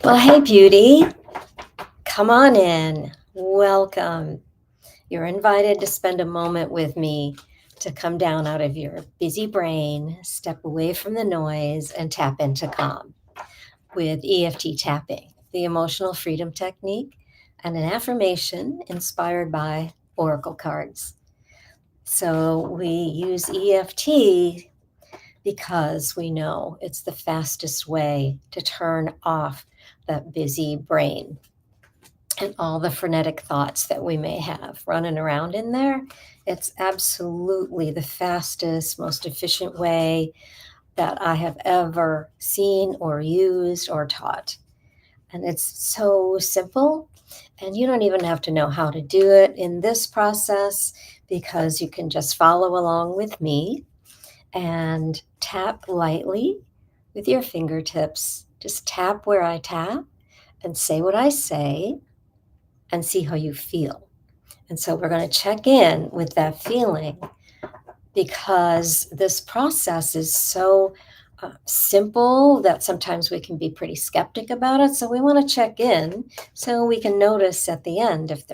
Well, hey, beauty, come on in. Welcome. You're invited to spend a moment with me to come down out of your busy brain, step away from the noise, and tap into calm with EFT tapping, the emotional freedom technique, and an affirmation inspired by oracle cards. So we use EFT because we know it's the fastest way to turn off that busy brain and all the frenetic thoughts that we may have running around in there. It's absolutely the fastest, most efficient way that I have ever seen or used or taught. And it's so simple, and you don't even have to know how to do it in this process because you can just follow along with me and tap lightly with your fingertips. Just tap where I tap and say what I say and see how you feel. And so we're going to check in with that feeling because this process is so simple that sometimes we can be pretty skeptic about it. So we want to check in so we can notice at the end if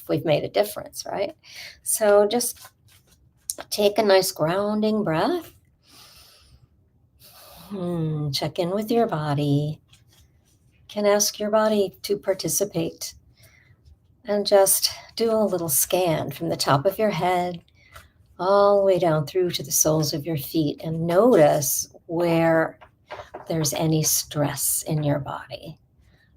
we've made a difference, right? So just take a nice grounding breath. Check in with your body. You can ask your body to participate and just do a little scan from the top of your head all the way down through to the soles of your feet and notice where there's any stress in your body.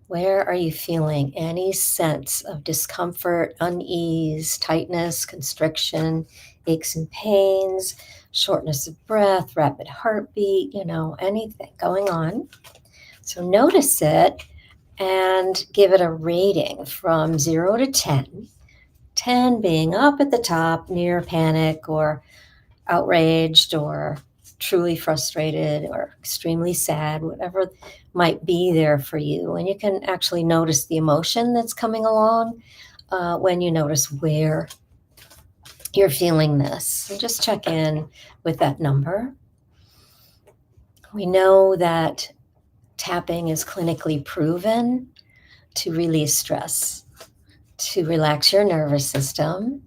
Where are you feeling any sense of discomfort, unease, tightness, constriction, aches and pains, shortness of breath, rapid heartbeat, anything going on? So notice it and give it a rating from 0 to 10. 10 being up at the top, near panic or outraged or truly frustrated or extremely sad, whatever might be there for you. And you can actually notice the emotion that's coming along when you notice where you're feeling this. So just check in with that number. We know that tapping is clinically proven to release stress, to relax your nervous system,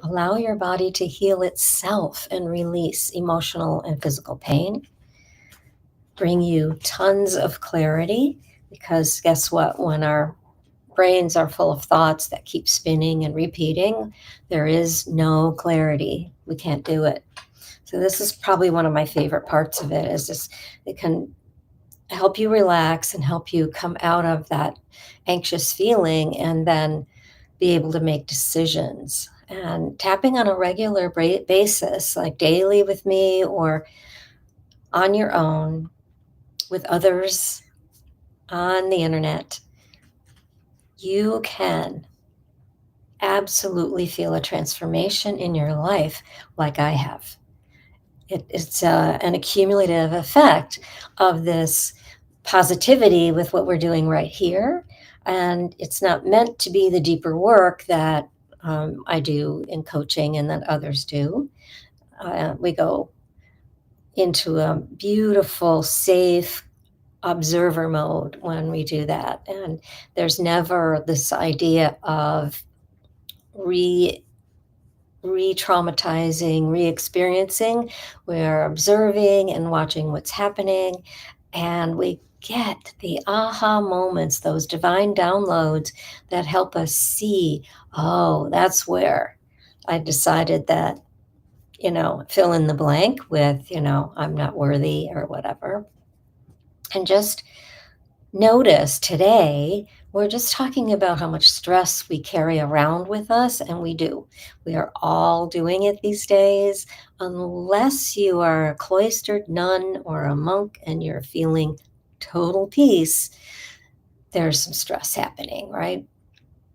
allow your body to heal itself and release emotional and physical pain, bring you tons of clarity, because guess what? When our brains are full of thoughts that keep spinning and repeating, there is no clarity. We can't do it. So this is probably one of my favorite parts of it, is this, it can help you relax and help you come out of that anxious feeling and then be able to make decisions. And tapping on a regular basis, like daily with me or on your own with others on the internet, you can absolutely feel a transformation in your life like I have. It's an accumulative effect of this positivity with what we're doing right here. And it's not meant to be the deeper work that I do in coaching and that others do. We go into a beautiful, safe observer mode when we do that. And there's never this idea of re-traumatizing, re-experiencing. We're observing and watching what's happening, and we get the aha moments, those divine downloads that help us see, oh, that's where I decided that, fill in the blank with, I'm not worthy or whatever. And just notice today, we're just talking about how much stress we carry around with us, and we do. We are all doing it these days, unless you are a cloistered nun or a monk and you're feeling total peace. There's some stress happening, right?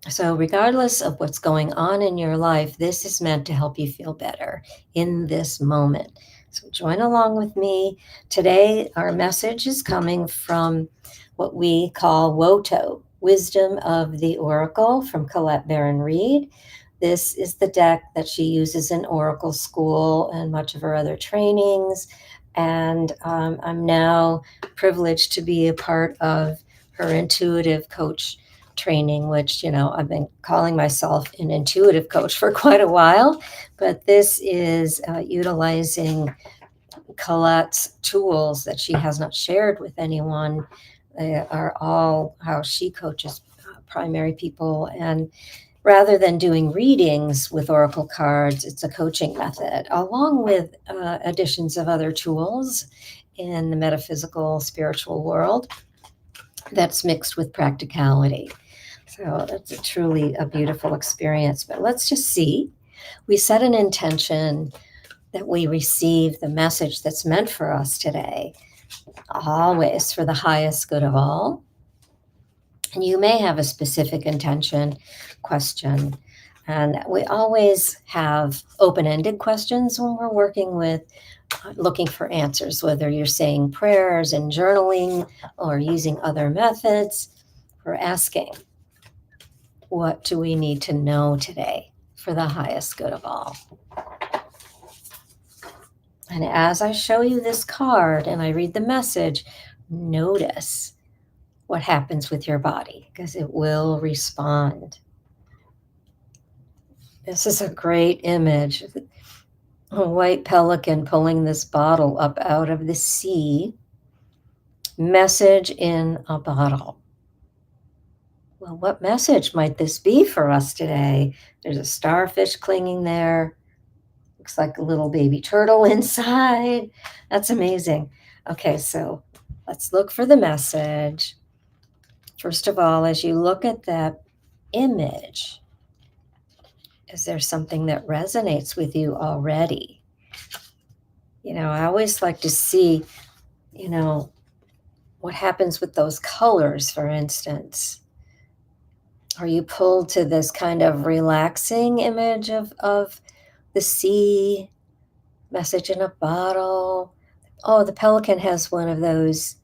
So regardless of what's going on in your life, this is meant to help you feel better in this moment. So join along with me. Today, our message is coming from what we call WOTO, Wisdom of the Oracle, from Colette Baron-Reid. This is the deck that she uses in Oracle School and much of her other trainings. And I'm now privileged to be a part of her intuitive coach training, which, I've been calling myself an intuitive coach for quite a while, but this is utilizing Colette's tools that she has not shared with anyone. They are all how she coaches primary people. And rather than doing readings with oracle cards, it's a coaching method, along with additions of other tools in the metaphysical, spiritual world that's mixed with practicality. So that's truly a beautiful experience. But let's just see. We set an intention that we receive the message that's meant for us today, always for the highest good of all. And you may have a specific intention, question. And we always have open-ended questions when we're working with looking for answers, whether you're saying prayers and journaling or using other methods. We're asking, what do we need to know today for the highest good of all? And as I show you this card and I read the message, notice what happens with your body, because it will respond. This is a great image. A white pelican pulling this bottle up out of the sea. Message in a bottle. Well, what message might this be for us today? There's a starfish clinging there. Looks like a little baby turtle inside. That's amazing. Okay, so let's look for the message. First of all, as you look at that image, is there something that resonates with you already? I always like to see, what happens with those colors, for instance. Are you pulled to this kind of relaxing image of the sea, message in a bottle? Oh, the pelican has one of those.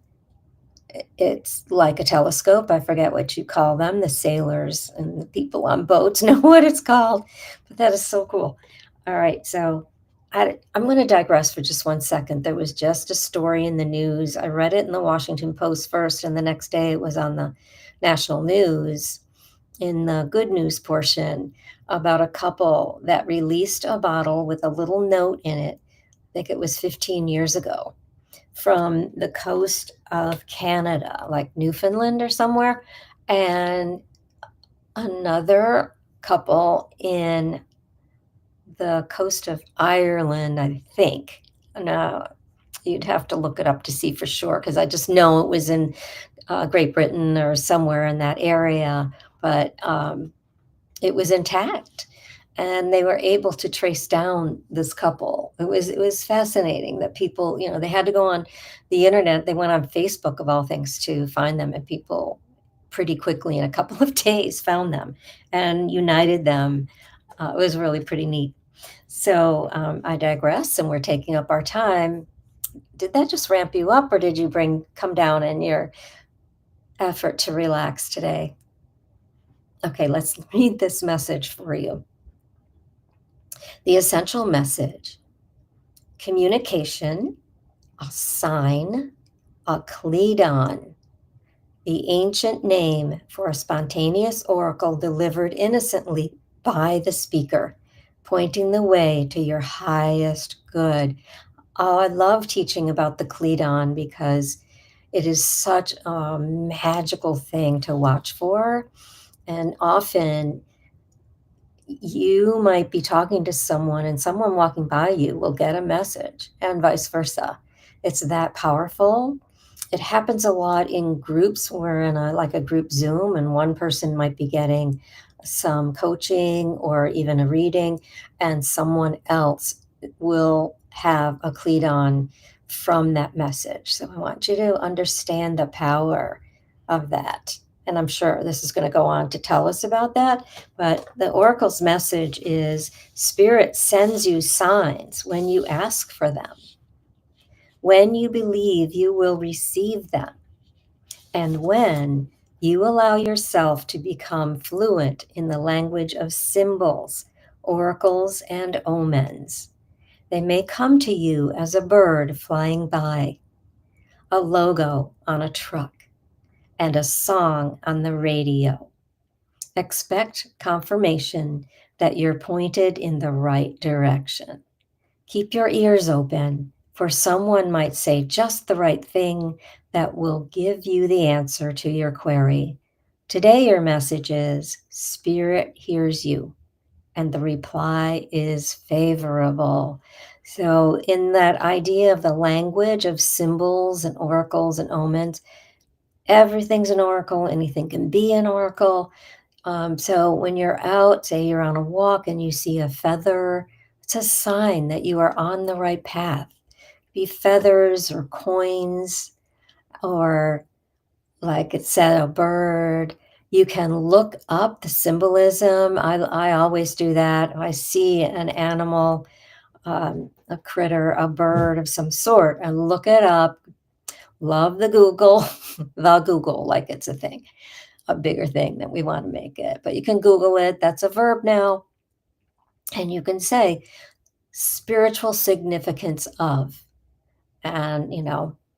It's like a telescope. I forget what you call them. The sailors and the people on boats know what it's called, but that is so cool. All right, so I'm going to digress for just 1 second. There was just a story in the news. I read it in the Washington Post first, and the next day it was on the national news in the good news portion about a couple that released a bottle with a little note in it. I think it was 15 years ago, from the coast of Canada, like Newfoundland or somewhere, and another couple in the coast of Ireland, I think. Now, you'd have to look it up to see for sure, because I just know it was in Great Britain or somewhere in that area, but it was intact. And they were able to trace down this couple. It was fascinating that people, they had to go on the internet. They went on Facebook, of all things, to find them, and people pretty quickly, in a couple of days, found them and united them. It was really pretty neat. So I digress, and we're taking up our time. Did that just ramp you up, or did you come down in your effort to relax today? Okay, let's read this message for you. The essential message: communication, a sign, a cledon, the ancient name for a spontaneous oracle delivered innocently by the speaker, pointing the way to your highest good. Oh, I love teaching about the cledon because it is such a magical thing to watch for. And often you might be talking to someone, and someone walking by you will get a message, and vice versa. It's that powerful. It happens a lot in groups. We're in a group Zoom, and one person might be getting some coaching or even a reading, and someone else will have a cledon from that message. So I want you to understand the power of that. And I'm sure this is going to go on to tell us about that. But the oracle's message is Spirit sends you signs when you ask for them. When you believe, you will receive them. And when you allow yourself to become fluent in the language of symbols, oracles, and omens, they may come to you as a bird flying by, a logo on a truck, and a song on the radio. Expect confirmation that you're pointed in the right direction. Keep your ears open, for someone might say just the right thing that will give you the answer to your query. Today, your message is Spirit hears you, and the reply is favorable. So, in that idea of the language of symbols and oracles and omens, everything's an oracle, anything can be an oracle. So when you're out, say you're on a walk and you see a feather, it's a sign that you are on the right path. Be feathers or coins, or like it said, a bird. You can look up the symbolism. I always do that. I see an animal, a critter, a bird of some sort, and look it up. Love the Google, the Google, like it's a thing, a bigger thing that we want to make it. But you can Google it. That's a verb now. And you can say spiritual significance of, and,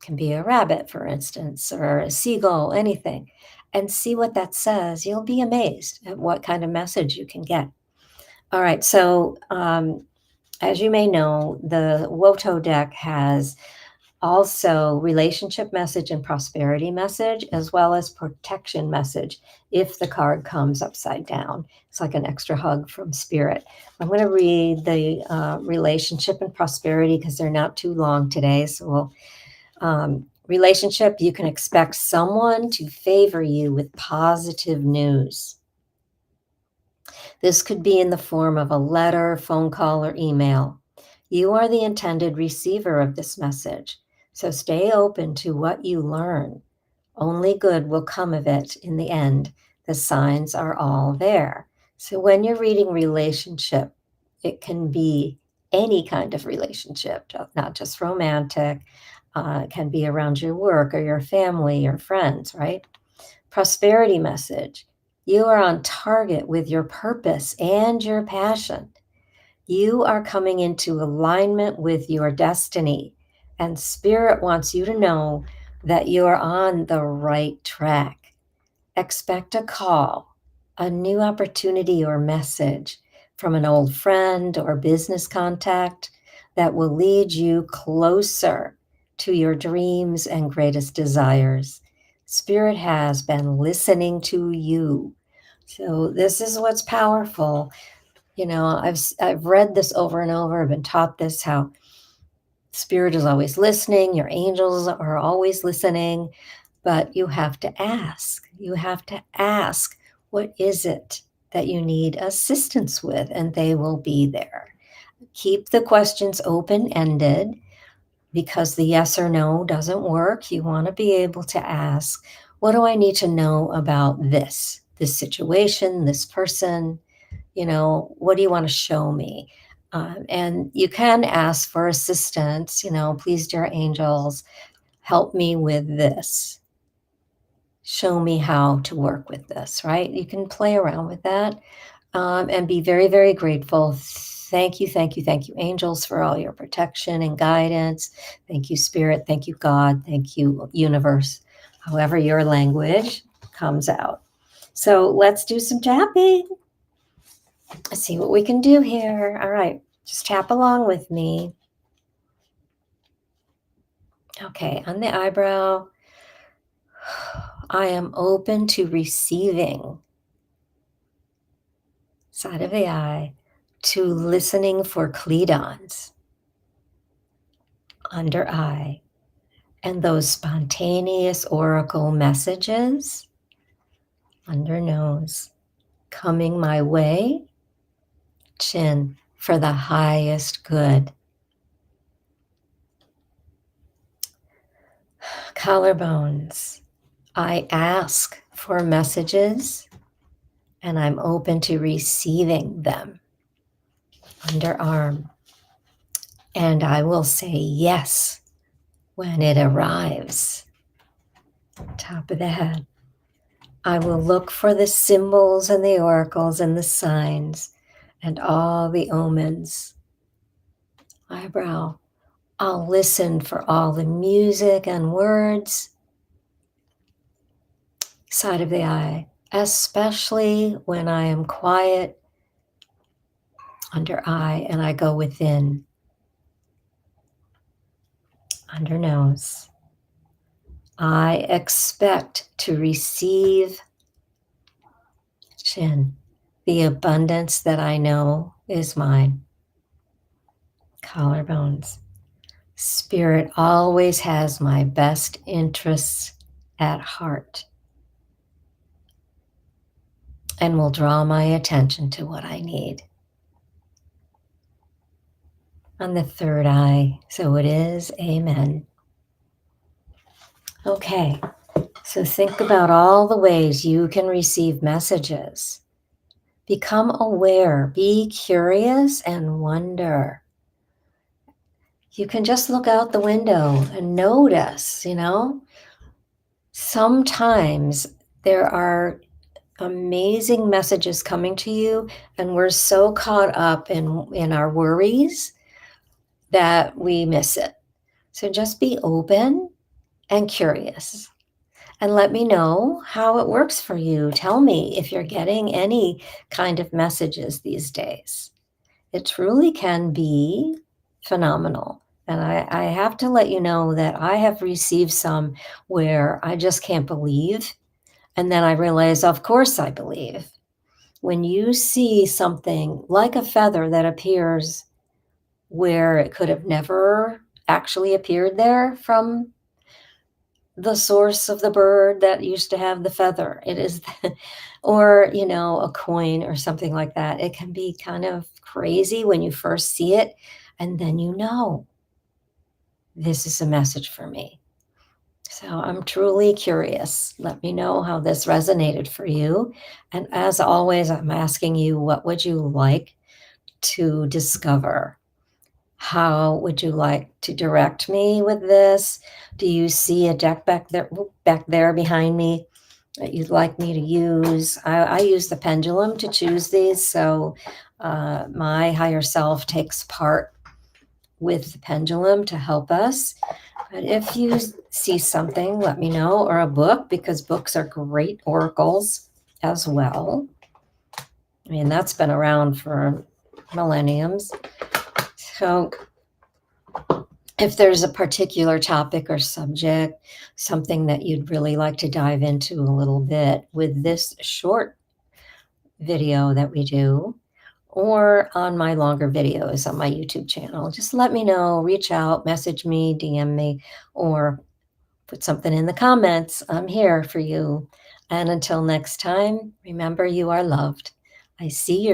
can be a rabbit, for instance, or a seagull, anything, and see what that says. You'll be amazed at what kind of message you can get. All right. So, as you may know, the Woto deck has also relationship message and prosperity message, as well as protection message if the card comes upside down. It's like an extra hug from spirit. I'm going to read the relationship and prosperity because they're not too long today. So relationship, you can expect someone to favor you with positive news. This could be in the form of a letter, phone call, or email. You are the intended receiver of this message. So stay open to what you learn. Only good will come of it in the end. The signs are all there. So when you're reading relationship, it can be any kind of relationship, not just romantic. It can be around your work or your family or friends, right? Prosperity message. You are on target with your purpose and your passion. You are coming into alignment with your destiny, and Spirit wants you to know that you are on the right track. Expect a call, a new opportunity or message from an old friend or business contact that will lead you closer to your dreams and greatest desires. Spirit has been listening to you. So this is what's powerful. I've read this over and over. I've been taught this, how Spirit is always listening. Your angels are always listening, but you have to ask. You have to ask, what is it that you need assistance with? And they will be there. Keep the questions open-ended, because the yes or no doesn't work. You want to be able to ask, what do I need to know about this situation, this person? What do you want to show me? And you can ask for assistance, please, dear angels, help me with this. Show me how to work with this, right? You can play around with that, and be very, very grateful. Thank you, thank you, thank you, angels, for all your protection and guidance. Thank you, Spirit. Thank you, God. Thank you, universe, however your language comes out. So let's do some tapping. Let's see what we can do here. All right, just tap along with me. Okay, on the eyebrow, I am open to receiving. Side of the eye, to listening for cledons. Under eye, and those spontaneous oracle messages. Under nose, coming my way. Chin, for the highest good. Collarbones, I ask for messages and I'm open to receiving them. Underarm, and I will say yes when it arrives. Top of the head, I will look for the symbols and the oracles and the signs and all the omens. Eyebrow, I'll listen for all the music and words. side of the eye, especially when I am quiet under eye and I go within, under nose. I expect to receive chin, the abundance that I know is mine. Collarbones. Spirit always has my best interests at heart and will draw my attention to what I need. On the third eye, so it is, amen. Okay, so think about all the ways you can receive messages. Become aware, be curious, and wonder. You can just look out the window and notice, sometimes there are amazing messages coming to you, and we're so caught up in our worries that we miss it. So just be open and curious. And let me know how it works for you. Tell me if you're getting any kind of messages these days. It truly can be phenomenal. And I have to let you know that I have received some where I just can't believe. And then I realize, of course I believe. When you see something like a feather that appears where it could have never actually appeared there from the source of the bird that used to have the feather. It is, or, a coin or something like that. It can be kind of crazy when you first see it, and then this is a message for me. So I'm truly curious. Let me know how this resonated for you. And as always, I'm asking you, what would you like to discover? How would you like to direct me with this? Do you see a deck back there behind me that you'd like me to use? I use the pendulum to choose these, so my higher self takes part with the pendulum to help us. But if you see something, let me know, or a book, because books are great oracles as well. I mean, that's been around for millenniums. So if there's a particular topic or subject, something that you'd really like to dive into a little bit with this short video that we do, or on my longer videos on my YouTube channel, just let me know, reach out, message me, DM me, or put something in the comments. I'm here for you. And until next time, remember, you are loved. I see your